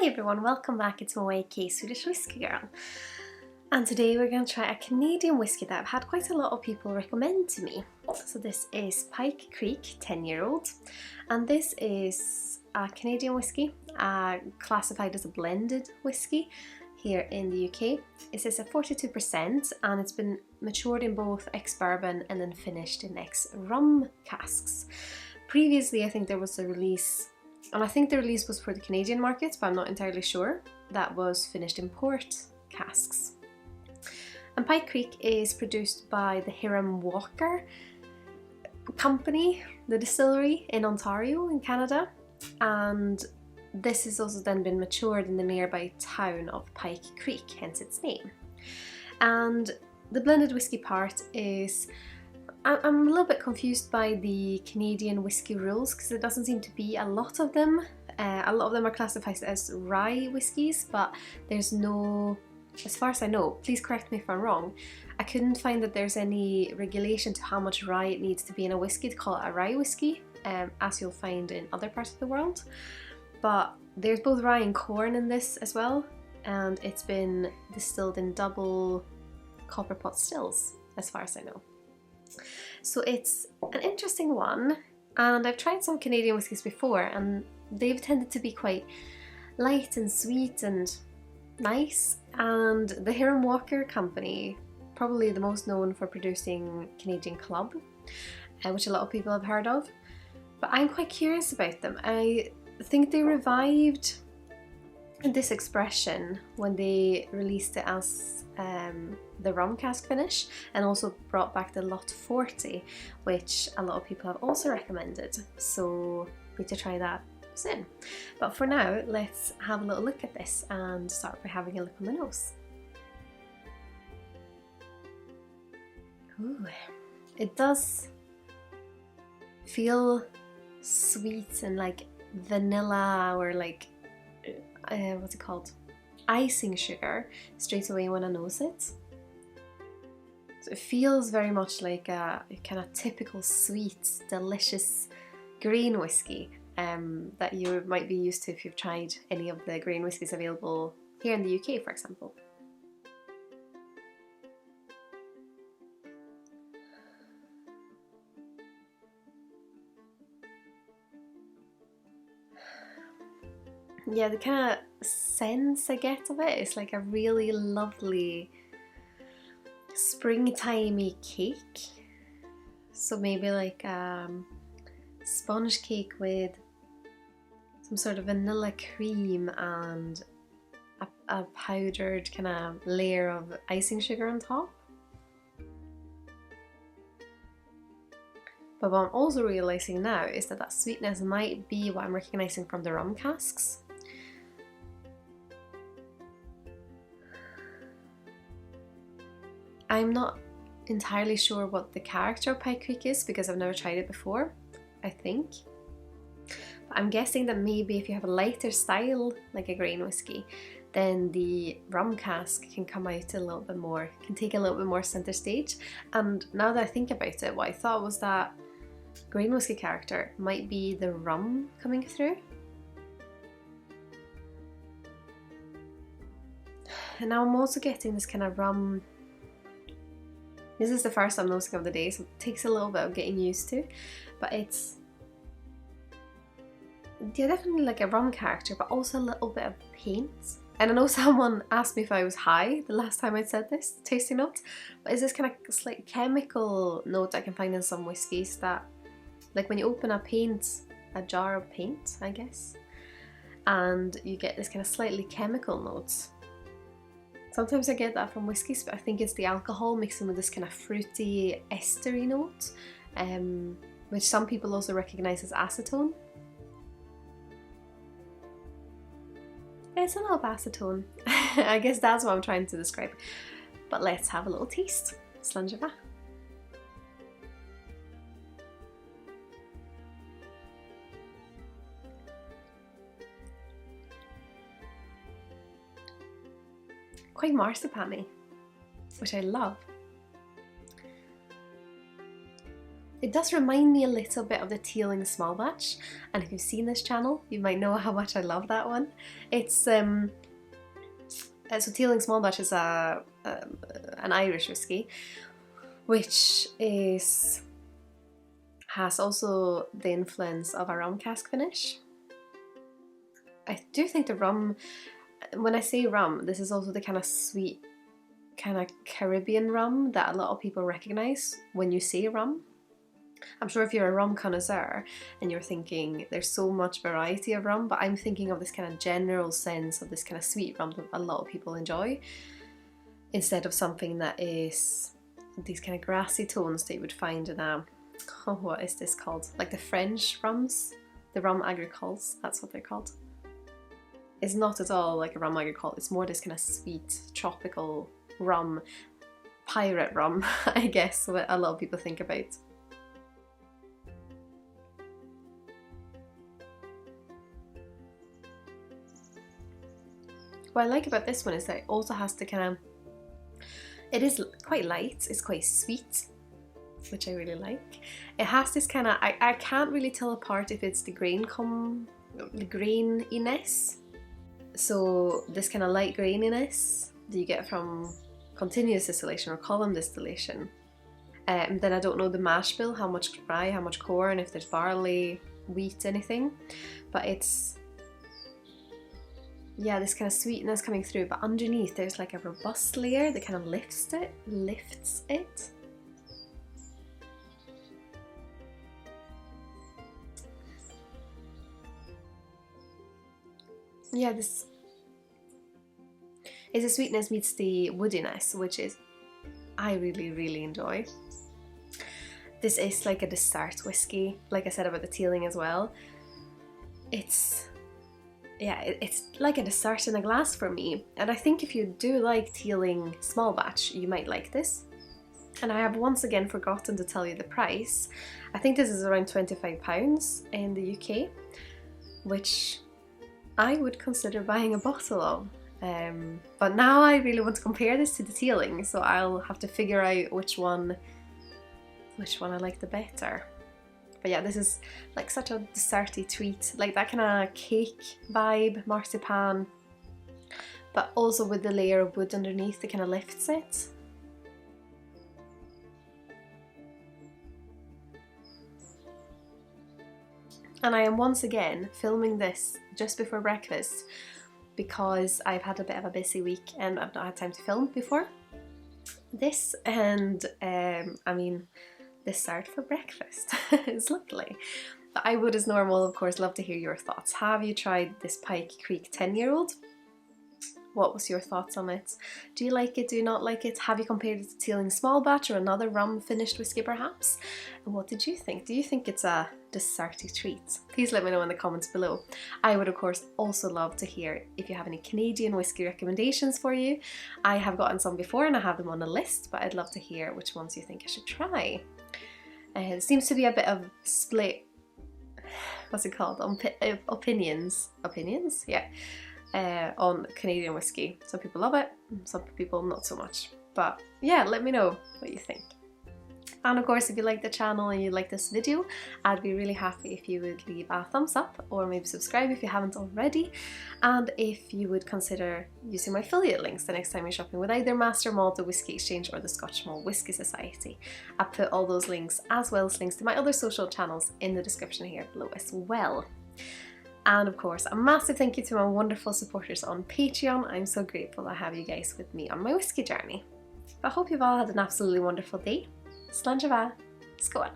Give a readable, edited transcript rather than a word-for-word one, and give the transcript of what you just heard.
Hi everyone, welcome back. It's my YK Swedish whiskey girl. And today we're going to try a Canadian whiskey that I've had quite a lot of people recommend to me. So this is Pike Creek 10-year-old. And this is a Canadian whiskey, classified as a blended whiskey here in the UK. It says a 42% and it's been matured in both ex-bourbon and then finished in ex-rum casks. Previously I think there was a release, and I think the release was for the Canadian market, but I'm not entirely sure, that was finished in port casks. And Pike Creek is produced by the Hiram Walker company, the distillery in Ontario in Canada, and this has also then been matured in the nearby town of Pike Creek, hence its name. And the blended whiskey part is, I'm a little bit confused by the Canadian whiskey rules because there doesn't seem to be a lot of them. A lot of them are classified as rye whiskies, but there's no, as far as I know, please correct me if I'm wrong, I couldn't find that there's any regulation to how much rye it needs to be in a whiskey to call it a rye whiskey, as you'll find in other parts of the world. But there's both rye and corn in this as well, and it's been distilled in double copper pot stills, as far as I know. So it's an interesting one, and I've tried some Canadian whiskies before and they've tended to be quite light and sweet and nice, and the Hiram Walker company, probably the most known for producing Canadian Club, which a lot of people have heard of, but I'm quite curious about them. I think they revived this expression when they released it as the rum cask finish, and also brought back the Lot 40, which a lot of people have also recommended, so we need to try that soon. But for now, let's have a little look at this and start by having a look on the nose. Ooh, it does feel sweet and like vanilla, or like what's it called, icing sugar, straight away when I nose it. So it feels very much like a kind of typical sweet, delicious green whiskey that you might be used to if you've tried any of the green whiskies available here in the UK, for example. Yeah, the kind of sense I get of it is like a really lovely springtimey cake. So maybe like sponge cake with some sort of vanilla cream and a powdered kind of layer of icing sugar on top. But what I'm also realising now is that that sweetness might be what I'm recognising from the rum casks. I'm not entirely sure what the character of Pike Creek is because I've never tried it before, I think. But I'm guessing that maybe if you have a lighter style, like a grain whiskey, then the rum cask can come out a little bit more, can take a little bit more centre stage. And now that I think about it, what I thought was that grain whiskey character might be the rum coming through. And now I'm also getting this kind of rum. This is the first I'm noticing of the day, so it takes a little bit of getting used to, but it's, yeah, definitely like a rum character, but also a little bit of paint. And I know someone asked me if I was high the last time I said this, tasting notes, but is this kind of slight chemical note I can find in some whiskies that, like when you open a jar of paint, I guess, and you get this kind of slightly chemical notes. Sometimes I get that from whiskies, but I think it's the alcohol mixing with this kind of fruity, estery note, which some people also recognise as acetone. It's a little acetone. I guess that's what I'm trying to describe. But let's have a little taste. Sláinte Skål. Quite marzipan-y, which I love. It does remind me a little bit of the Teeling small batch, and if you've seen this channel, you might know how much I love that one. It's so Teeling small batch is an Irish whiskey, which has also the influence of a rum cask finish. I do think the rum, when I say rum, this is also the kind of sweet, kind of Caribbean rum that a lot of people recognize when you say rum. I'm sure if you're a rum connoisseur and you're thinking there's so much variety of rum, but I'm thinking of this kind of general sense of this kind of sweet rum that a lot of people enjoy, instead of something that is these kind of grassy tones that you would find in a, oh, what is this called? Like the French rums, the rum agricoles, that's what they're called. It's not at all like a rum agricole, it's more this kind of sweet, tropical rum, pirate rum, I guess, what a lot of people think about. What I like about this one is that it also has the kind of, it is quite light, it's quite sweet, which I really like. It has this kind of, I can't really tell apart if it's the graininess. So this kind of light graininess that you get from continuous distillation or column distillation. Then I don't know the mash bill, how much rye, how much corn, if there's barley, wheat, anything. But it's, yeah, this kind of sweetness coming through, but underneath there's like a robust layer that kind of lifts it. Yeah, this is the sweetness meets the woodiness, which is, I really, really enjoy. This is like a dessert whiskey, like I said about the Teeling as well. It's, yeah, it's like a dessert in a glass for me. And I think if you do like Teeling small batch, you might like this. And I have once again forgotten to tell you the price. I think this is around £25 in the UK, which I would consider buying a bottle of. But now I really want to compare this to the Teeling, so I'll have to figure out which one I like the better. But yeah, this is like such a desserty treat, like that kind of cake vibe, marzipan, but also with the layer of wood underneath that kind of lifts it. And I am once again filming this just before breakfast because I've had a bit of a busy week and I've not had time to film before this, and I mean, dessert for breakfast is lovely. But I would, as normal, of course, love to hear your thoughts. Have you tried this Pike Creek 10-year-old? What was your thoughts on it? Do you like it? Do you not like it? Have you compared it to Teeling small batch or another rum finished whiskey perhaps? And what did you think? Do you think it's a desserty treat? Please let me know in the comments below. I would of course also love to hear if you have any Canadian whiskey recommendations for you. I have gotten some before and I have them on a list, but I'd love to hear which ones you think I should try. There seems to be a bit of split, what's it called? Opinions? Yeah. On Canadian whiskey. Some people love it, some people not so much. But yeah, let me know what you think. And of course, if you like the channel and you like this video, I'd be really happy if you would leave a thumbs up or maybe subscribe if you haven't already. And if you would consider using my affiliate links the next time you're shopping with either Master Malt, the Whisky Exchange or the Scotch Malt Whisky Society. I've put all those links as well as links to my other social channels in the description here below as well. And of course, a massive thank you to my wonderful supporters on Patreon. I'm so grateful to have you guys with me on my whiskey journey. I hope you've all had an absolutely wonderful day. Sláinte Skål!